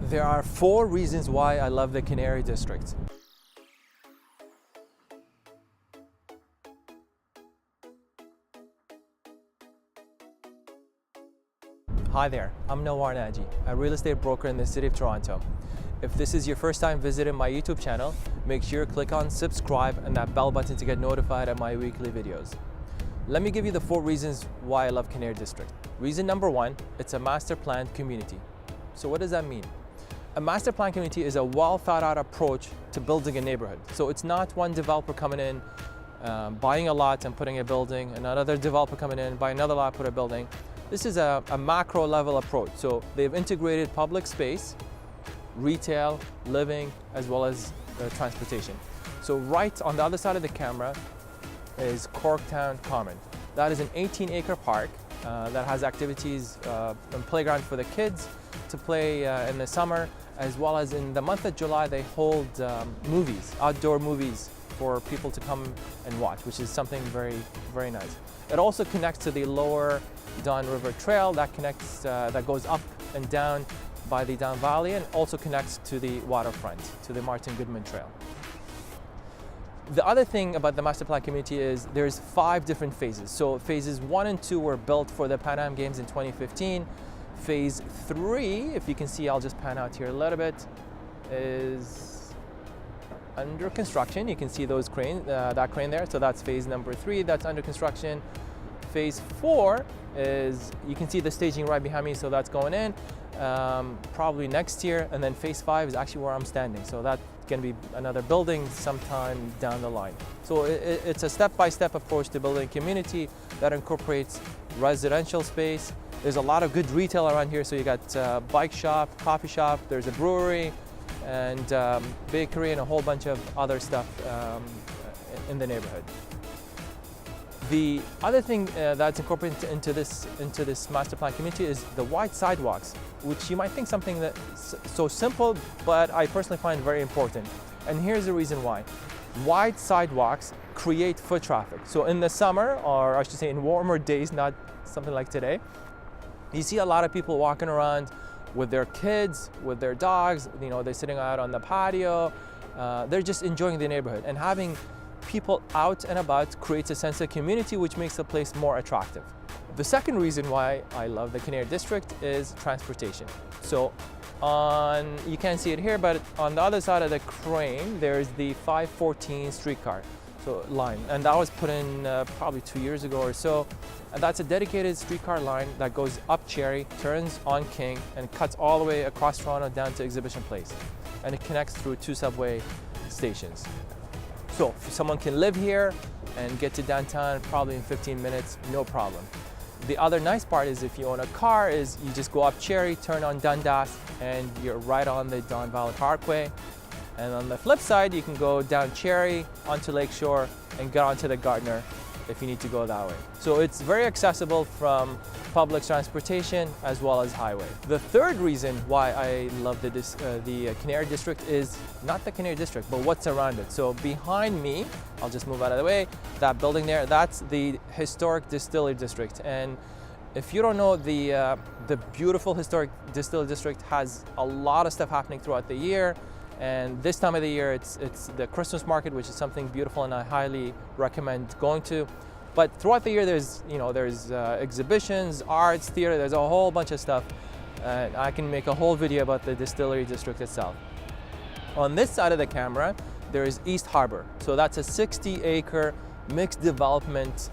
There are 4 reasons why I love the Canary District. Hi there, I'm Nawar Naji, a real estate broker in the city of Toronto. If this is your first time visiting my YouTube channel, make sure to click on subscribe and that bell button to get notified of my weekly videos. Let me give you the 4 reasons why I love Canary District. Reason number 1, it's a master planned community. So what does that mean? A master plan community is a well thought out approach to building a neighborhood. So it's not one developer coming in, buying a lot and putting a building, and another developer coming in, buying another lot, put a building. This is a macro level approach. So they've integrated public space, retail, living, as well as transportation. So right on the other side of the camera is Corktown Common. That is an 18-acre park that has activities and playground for the kids to play in the summer, as well as in the month of July they hold movies, outdoor movies for people to come and watch, which is something very, very nice. It also connects to the lower Don River Trail that connects, that goes up and down by the Down Valley, and also connects to the waterfront, to the Martin Goodman Trail. The other thing about the master plan community is there's 5 different phases. So phases 1 and 2 were built for the Pan Am Games in 2015. Phase 3, if you can see, I'll just pan out here a little bit, is under construction. You can see those cranes, that crane there. So that's phase number 3, that's under construction. Phase 4 is, you can see the staging right behind me, so that's going in probably next year. And then phase 5 is actually where I'm standing. So that's going to be another building sometime down the line. So it's a step-by-step approach to building a community that incorporates residential space. There's a lot of good retail around here. So you got bike shop, coffee shop, there's a brewery, and bakery, and a whole bunch of other stuff in the neighborhood. The other thing that's incorporated into this master plan community is the wide sidewalks, which you might think something that's so simple, but I personally find very important. And here's the reason why. Wide sidewalks create foot traffic. So in the summer, or I should say in warmer days, not something like today, you see a lot of people walking around with their kids, with their dogs. You know, they're sitting out on the patio. They're just enjoying the neighborhood, and having people out and about creates a sense of community, which makes the place more attractive. The second reason why I love the Canary District is transportation. So you can't see it here, but on the other side of the crane, there's the 514 streetcar line, and that was put in probably 2 years ago or so. And that's a dedicated streetcar line that goes up Cherry, turns on King, and cuts all the way across Toronto down to Exhibition Place. And it connects through 2 subway stations. So someone can live here and get to downtown probably in 15 minutes, no problem. The other nice part is if you own a car is you just go up Cherry, turn on Dundas, and you're right on the Don Valley Parkway. And on the flip side, you can go down Cherry onto Lakeshore and get onto the Gardner if you need to go that way. So it's very accessible from public transportation as well as highway. The third reason why I love the Canary District is not the Canary District, but what's around it. So behind me, I'll just move out of the way, that building there, that's the historic Distillery District. And if you don't know, the beautiful historic Distillery District has a lot of stuff happening throughout the year. And this time of the year, it's the Christmas market, which is something beautiful, and I highly recommend going to. But throughout the year, there's exhibitions, arts, theater. There's a whole bunch of stuff. I can make a whole video about the Distillery District itself. On this side of the camera, there is East Harbor. So that's a 60-acre mixed development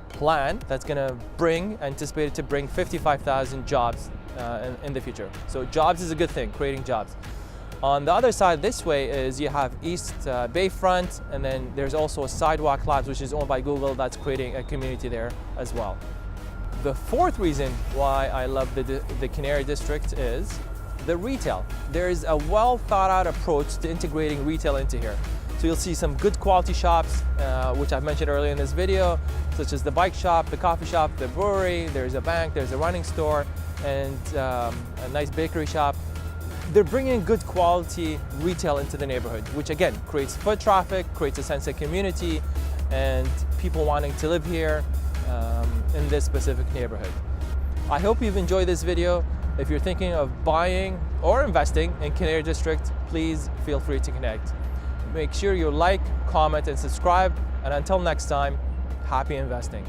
plan that's going to anticipated to bring 55,000 jobs in the future. So jobs is a good thing, creating jobs. On the other side this way is you have East Bayfront, and then there's also a Sidewalk Labs, which is owned by Google, that's creating a community there as well. The fourth reason why I love the Canary District is the retail. There is a well thought out approach to integrating retail into here. So you'll see some good quality shops, which I've mentioned earlier in this video, such as the bike shop, the coffee shop, the brewery, there's a bank, there's a running store, and a nice bakery shop. They're bringing good quality retail into the neighborhood, which again creates foot traffic, creates a sense of community, and people wanting to live here in this specific neighborhood. I hope you've enjoyed this video. If you're thinking of buying or investing in Canary District, please feel free to connect. Make sure you like, comment, and subscribe. And until next time, happy investing.